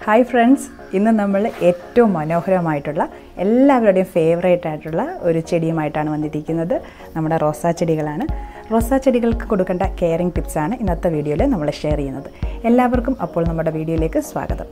Hi friends, ഇന്ന് നമ്മൾ ഏറ്റവും മനോഹരമായിട്ടുള്ള എല്ലാവരുടെയും ഫേവറേറ്റ് ആയിട്ടുള്ള ഒരു ചെടിയുമായിട്ടാണ് വന്നിരിക്കുന്നത്. നമ്മുടെ റോസാ ചെടികളാണ്. റോസാ ചെടികൾക്ക് കൊടുക്കേണ്ട കെയറിംഗ് ടിപ്സാണ് ഇന്നത്തെ വീഡിയോയിൽ നമ്മൾ ഷെയർ ചെയ്യുന്നത്. എല്ലാവർക്കും അപ്പോൾ നമ്മുടെ വീഡിയോയിലേക്ക് സ്വാഗതം.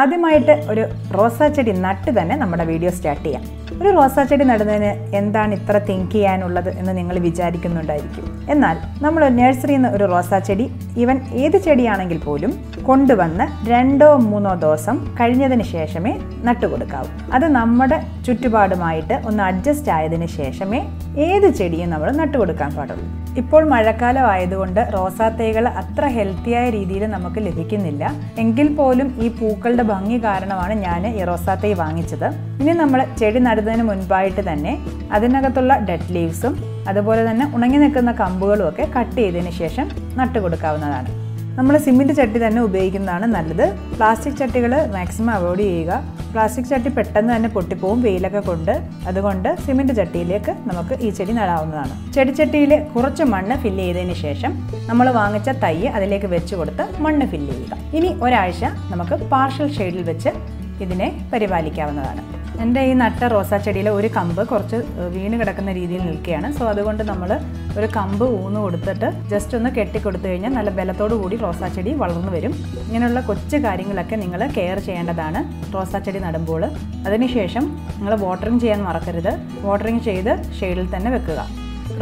ആദ്യമായിട്ട് ഒരു റോസാ ചെടി നട്ട് തന്നെ നമ്മുടെ വീഡിയോ സ്റ്റാർട്ട് ചെയ്യാം. ഒരു റോസാ ചെടി നടുന്നതിന് എന്താണ് ഇത്ര തിങ്ക് ചെയ്യാനുള്ളത് എന്ന് നിങ്ങൾ വിചാരിക്കുന്നുണ്ടായിരിക്കും. എന്നാൽ നമ്മൾ നഴ്സറിയിൽ നിന്ന് ഒരു റോസാ ചെടി, ഈവൻ ഏത് ചെടിയാണെങ്കിൽ പോലും കൊണ്ടുവന്ന് 2-3 ദിവസം കഴിഞ്ഞതിന് ശേഷമേ നട്ടുകൊടുക്കാവൂ. അത് നമ്മുടെ ചുറ്റുപാടുമായിട്ട് ഒന്ന് അഡ്ജസ്റ്റ് ആയതിനു ശേഷമേ ഏത് ചെടിയും നമ്മൾ നട്ടുകൊടുക്കാൻ പാടുള്ളൂ. ഇപ്പോൾ മഴക്കാലം ആയതുകൊണ്ട് റോസാ തൈകൾ അത്ര ഹെൽത്തിയായ രീതിയിൽ നമുക്ക് ലഭിക്കുന്നില്ല. എങ്കിൽ പോലും ഈ പൂക്കളുടെ ഭംഗി കാരണമാണ് ഞാൻ ഈ റോസാ തൈ വാങ്ങിച്ചത്. ഇനി നമ്മൾ ചെടി നടുന്നതിന് മുൻപായിട്ട് തന്നെ അതിനകത്തുള്ള ഡെഡ് ലീവ്സും അതുപോലെ തന്നെ ഉണങ്ങി നിൽക്കുന്ന കമ്പുകളും ഒക്കെ കട്ട് ചെയ്തതിന് ശേഷം നട്ടുകൊടുക്കാവുന്നതാണ്. നമ്മൾ സിമെൻറ്റ് ചട്ടി തന്നെ ഉപയോഗിക്കുന്നതാണ് നല്ലത്. പ്ലാസ്റ്റിക് ചട്ടികൾ മാക്സിമം അവോയ്ഡ് ചെയ്യുക. പ്ലാസ്റ്റിക് ചട്ടി പെട്ടെന്ന് തന്നെ പൊട്ടിപ്പോവും വെയിലൊക്കെ കൊണ്ട്. അതുകൊണ്ട് സിമെൻറ്റ് ചട്ടിയിലേക്ക് നമുക്ക് ഈ ചെടി നടാവുന്നതാണ്. ചെടിച്ചട്ടിയിൽ കുറച്ച് മണ്ണ് ഫില്ല് ചെയ്തതിന് ശേഷം നമ്മൾ വാങ്ങിച്ച തൈ അതിലേക്ക് വെച്ച് കൊടുത്ത് മണ്ണ് ഫില്ല് ചെയ്യുക. ഇനി ഒരാഴ്ച നമുക്ക് പാർഷ്യൽ ഷെയ്ഡിൽ വെച്ച് ഇതിനെ പരിപാലിക്കാവുന്നതാണ്. എൻ്റെ ഈ നട്ട റോസാ ചെടിയിലെ ഒരു കമ്പ് കുറച്ച് വീണ് കിടക്കുന്ന രീതിയിൽ നിൽക്കുകയാണ്. സോ അതുകൊണ്ട് നമ്മൾ ഒരു കമ്പ് ഊന്ന് കൊടുത്തിട്ട് ജസ്റ്റ് ഒന്ന് കെട്ടിക്കൊടുത്തു കഴിഞ്ഞാൽ നല്ല ബലത്തോടു കൂടി റോസാ ചെടി വളർന്നു വരും. ഇങ്ങനെയുള്ള കൊച്ചു കാര്യങ്ങളൊക്കെ നിങ്ങൾ കെയർ ചെയ്യേണ്ടതാണ് റോസാ ചെടി നടുമ്പോൾ. അതിനുശേഷം നിങ്ങൾ വാട്ടറിങ് ചെയ്യാൻ മറക്കരുത്. വാട്ടറിങ് ചെയ്ത് ഷെയ്ഡിൽ തന്നെ വെക്കുക.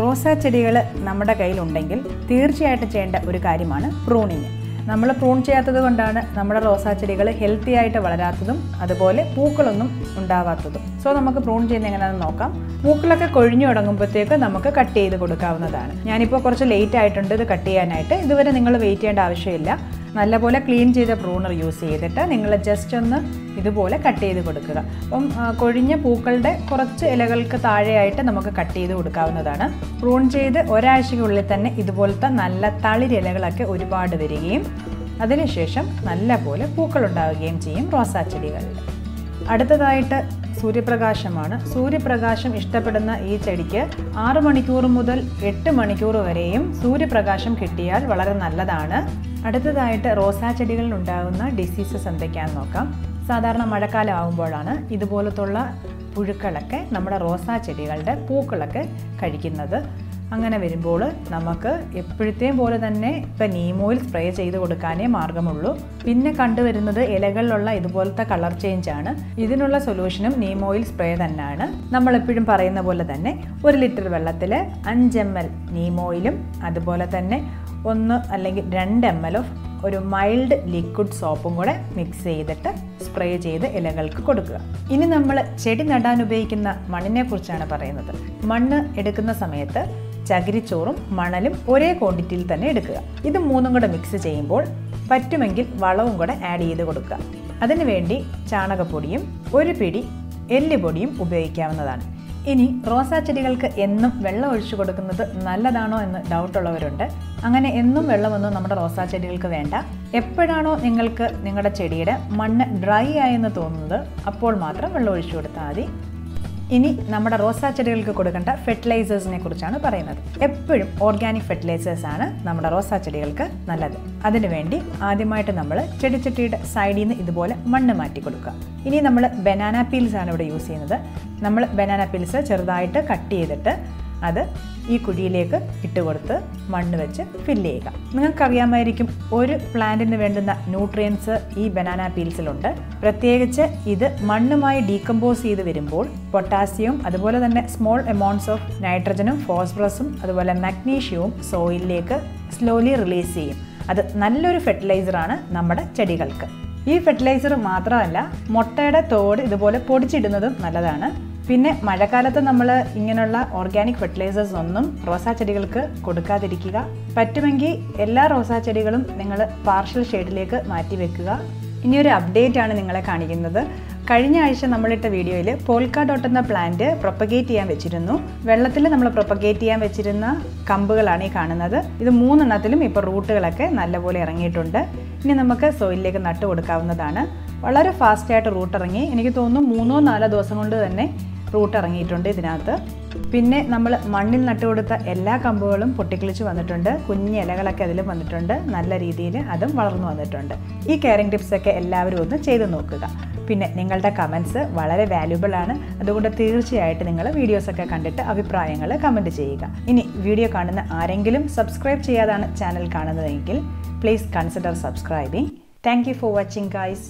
റോസാ ചെടികൾ നമ്മുടെ കയ്യിലുണ്ടെങ്കിൽ തീർച്ചയായിട്ടും ചെയ്യേണ്ട ഒരു കാര്യമാണ് പ്രൂണിങ്. നമ്മൾ പ്രൂൺ ചെയ്യാത്തത് കൊണ്ടാണ് നമ്മുടെ റോസാ ചെടികൾ ഹെൽത്തി ആയിട്ട് വളരാത്തതും അതുപോലെ പൂക്കളൊന്നും ഉണ്ടാവാത്തതും. സോ നമുക്ക് പ്രൂൺ ചെയ്യുന്നത് എങ്ങനെയാണെന്ന് നോക്കാം. പൂക്കളൊക്കെ കൊഴിഞ്ഞു തുടങ്ങുമ്പോഴത്തേക്ക് നമുക്ക് കട്ട് ചെയ്ത് കൊടുക്കാവുന്നതാണ്. ഞാനിപ്പോൾ കുറച്ച് ലേറ്റ് ആയിട്ടുണ്ട് ഇത് കട്ട് ചെയ്യാനായിട്ട്. ഇതുവരെ നിങ്ങൾ വെയിറ്റ് ചെയ്യേണ്ട ആവശ്യമില്ല. നല്ലപോലെ ക്ലീൻ ചെയ്ത പ്രൂണർ യൂസ് ചെയ്തിട്ട് നിങ്ങൾ ജസ്റ്റ് ഒന്ന് ഇതുപോലെ കട്ട് ചെയ്ത് കൊടുക്കുക. അപ്പം കൊഴിഞ്ഞ പൂക്കളുടെ കുറച്ച് ഇലകൾക്ക് താഴെയായിട്ട് നമുക്ക് കട്ട് ചെയ്ത് കൊടുക്കാവുന്നതാണ്. പ്രൂൺ ചെയ്ത് ഒരാഴ്ചയ്ക്കുള്ളിൽ തന്നെ ഇതുപോലത്തെ നല്ല തളിരിലകളൊക്കെ ഒരുപാട് വരികയും അതിനുശേഷം നല്ലപോലെ പൂക്കളുണ്ടാവുകയും ചെയ്യും റോസാ ചെടികളിൽ. അടുത്തതായിട്ട് സൂര്യപ്രകാശമാണ്. സൂര്യപ്രകാശം ഇഷ്ടപ്പെടുന്ന ഈ ചെടിക്ക് 6 മണിക്കൂർ മുതൽ 8 മണിക്കൂർ വരെയും സൂര്യപ്രകാശം കിട്ടിയാൽ വളരെ നല്ലതാണ്. അടുത്തതായിട്ട് റോസാ ചെടികളിൽ ഉണ്ടാകുന്ന ഡിസീസസ് എന്തൊക്കെയാണെന്ന് നോക്കാം. സാധാരണ മഴക്കാലം ആകുമ്പോഴാണ് ഇതുപോലത്തുള്ള പുഴുക്കളൊക്കെ നമ്മുടെ റോസാ ചെടികളുടെ പൂക്കളൊക്കെ കഴിക്കുന്നത്. അങ്ങനെ വരുമ്പോൾ നമുക്ക് എപ്പോഴത്തെയും പോലെ തന്നെ ഇപ്പം നീം ഓയിൽ സ്പ്രേ ചെയ്ത് കൊടുക്കാനേ മാർഗമുള്ളൂ. പിന്നെ കണ്ടുവരുന്നത് ഇലകളിലുള്ള ഇതുപോലത്തെ കളർ ചേഞ്ചാണ്. ഇതിനുള്ള സൊല്യൂഷനും നീം ഓയിൽ സ്പ്രേ തന്നെയാണ്. നമ്മളെപ്പോഴും പറയുന്ന പോലെ തന്നെ 1 ലിറ്റർ വെള്ളത്തിൽ 5 ml നീം ഓയിലും അതുപോലെ തന്നെ 1 അല്ലെങ്കിൽ 2 ml ഓഫ് ഒരു മൈൽഡ് ലിക്വിഡ് സോപ്പും കൂടെ മിക്സ് ചെയ്തിട്ട് സ്പ്രേ ചെയ്ത് ഇലകൾക്ക് കൊടുക്കുക. ഇനി നമ്മൾ ചെടി നടാൻ ഉപയോഗിക്കുന്ന മണ്ണിനെ കുറിച്ചാണ് പറയുന്നത്. മണ്ണ് എടുക്കുന്ന സമയത്ത് ചകിരിച്ചോറും മണലും ഒരേ ക്വാണ്ടിറ്റിയിൽ തന്നെ എടുക്കുക. ഇത് 3ഉം കൂടെ മിക്സ് ചെയ്യുമ്പോൾ പറ്റുമെങ്കിൽ വളവും കൂടെ ആഡ് ചെയ്ത് കൊടുക്കുക. അതിനുവേണ്ടി ചാണകപ്പൊടിയും 1 പിടി എല്ലുപൊടിയും ഉപയോഗിക്കാവുന്നതാണ്. ഇനി റോസാ ചെടികൾക്ക് എന്നും വെള്ളം ഒഴിച്ചു കൊടുക്കുന്നത് നല്ലതാണോ എന്ന് ഡൗട്ടുള്ളവരുണ്ട്. അങ്ങനെ എന്നും വെള്ളമൊന്നും നമ്മുടെ റോസാ ചെടികൾക്ക് വേണ്ട. എപ്പോഴാണോ നിങ്ങൾക്ക് നിങ്ങളുടെ ചെടിയുടെ മണ്ണ് ഡ്രൈ ആയെന്ന് തോന്നുന്നത് അപ്പോൾ മാത്രം വെള്ളം ഒഴിച്ചു കൊടുത്താൽ മതി. ഇനി നമ്മുടെ റോസാ ചെടികൾക്ക് കൊടുക്കേണ്ട ഫെർട്ടിലൈസേഴ്സിനെ കുറിച്ചാണ് പറയുന്നത്. എപ്പോഴും ഓർഗാനിക് ഫെർട്ടിലൈസേഴ്സാണ് നമ്മുടെ റോസാ ചെടികൾക്ക് നല്ലത്. അതിനുവേണ്ടി ആദ്യമായിട്ട് നമ്മൾ ചെടിച്ചട്ടിയുടെ സൈഡിൽ നിന്ന് ഇതുപോലെ മണ്ണ് മാറ്റി കൊടുക്കുക. ഇനി നമ്മൾ ബനാന പീൽസ് ആണ് ഇവിടെ യൂസ് ചെയ്യുന്നത്. നമ്മൾ ബനാന പീൽസ് ചെറുതായിട്ട് കട്ട് ചെയ്തിട്ട് അത് ഈ കുഴിയിലേക്ക് ഇട്ട് കൊടുത്ത് മണ്ണ് വെച്ച് ഫില്ല് ചെയ്യുക. നിങ്ങൾക്കറിയാമായിരിക്കും ഒരു പ്ലാന്റിന് വേണ്ടുന്ന ന്യൂട്രിയൻസ് ഈ ബനാന പീൽസിലുണ്ട്. പ്രത്യേകിച്ച് ഇത് മണ്ണുമായി ഡീകമ്പോസ് ചെയ്ത് വരുമ്പോൾ പൊട്ടാസ്യവും അതുപോലെ തന്നെ സ്മോൾ എമൗണ്ട്സ് ഓഫ് നൈട്രജനും ഫോസ്ഫറസും അതുപോലെ മഗ്നീഷ്യവും സോയിലിലേക്ക് സ്ലോലി റിലീസ് ചെയ്യും. അത് നല്ലൊരു ഫെർട്ടിലൈസറാണ് നമ്മുടെ ചെടികൾക്ക്. ഈ ഫെർട്ടിലൈസർ മാത്രമല്ല, മുട്ടയുടെ തോട് ഇതുപോലെ പൊടിച്ചിടുന്നതും നല്ലതാണ്. പിന്നെ മഴക്കാലത്ത് നമ്മൾ ഇങ്ങനെയുള്ള ഓർഗാനിക് ഫെർട്ടിലൈസേഴ്സ് ഒന്നും റോസാ ചെടികൾക്ക് കൊടുക്കാതിരിക്കുക. പറ്റുമെങ്കിൽ എല്ലാ റോസാ ചെടികളും നിങ്ങൾ പാർഷ്യൽ ഷെയ്ഡിലേക്ക് മാറ്റി വെക്കുക. ഇനിയൊരു അപ്ഡേറ്റ് ആണ് നിങ്ങളെ കാണിക്കുന്നത്. കഴിഞ്ഞ ആഴ്ച നമ്മളിട്ട വീഡിയോയിൽ പോൾക്ക ഡോട്ട് എന്ന പ്ലാന്റ് പ്രൊപ്പഗേറ്റ് ചെയ്യാൻ വെച്ചിരുന്നു. വെള്ളത്തിൽ നമ്മൾ പ്രൊപ്പഗേറ്റ് ചെയ്യാൻ വെച്ചിരുന്ന കമ്പുകളാണ് ഈ കാണുന്നത്. ഇത് 3 എണ്ണത്തിലും ഇപ്പോൾ റൂട്ടുകളൊക്കെ നല്ലപോലെ ഇറങ്ങിയിട്ടുണ്ട്. ഇനി നമുക്ക് സോയിലിലേക്ക് നട്ടു കൊടുക്കാവുന്നതാണ്. വളരെ ഫാസ്റ്റായിട്ട് റൂട്ട് ഇറങ്ങി. എനിക്ക് തോന്നുന്നു 3-4 ദിവസം കൊണ്ട് തന്നെ റൂട്ട് ഇറങ്ങിയിട്ടുണ്ട് ഇതിനകത്ത്. പിന്നെ നമ്മൾ മണ്ണിൽ നട്ടുകൊടുത്ത എല്ലാ കമ്പുകളും പൊട്ടിക്കിളിച്ച് വന്നിട്ടുണ്ട്. കുഞ്ഞ് ഇലകളൊക്കെ അതിലും വന്നിട്ടുണ്ട്. നല്ല രീതിയിൽ അതും വളർന്നു വന്നിട്ടുണ്ട്. ഈ കെയറിംഗ് ടിപ്സൊക്കെ എല്ലാവരും ഒന്ന് ചെയ്ത് നോക്കുക. പിന്നെ നിങ്ങളുടെ കമൻസ് വളരെ വാല്യുബിൾ ആണ്. അതുകൊണ്ട് തീർച്ചയായിട്ടും നിങ്ങൾ വീഡിയോസൊക്കെ കണ്ടിട്ട് അഭിപ്രായങ്ങൾ കമൻറ്റ് ചെയ്യുക. ഇനി വീഡിയോ കാണുന്ന ആരെങ്കിലും സബ്സ്ക്രൈബ് ചെയ്യാതാണ് ചാനൽ കാണുന്നതെങ്കിൽ please consider subscribing. Thank you for watching guys.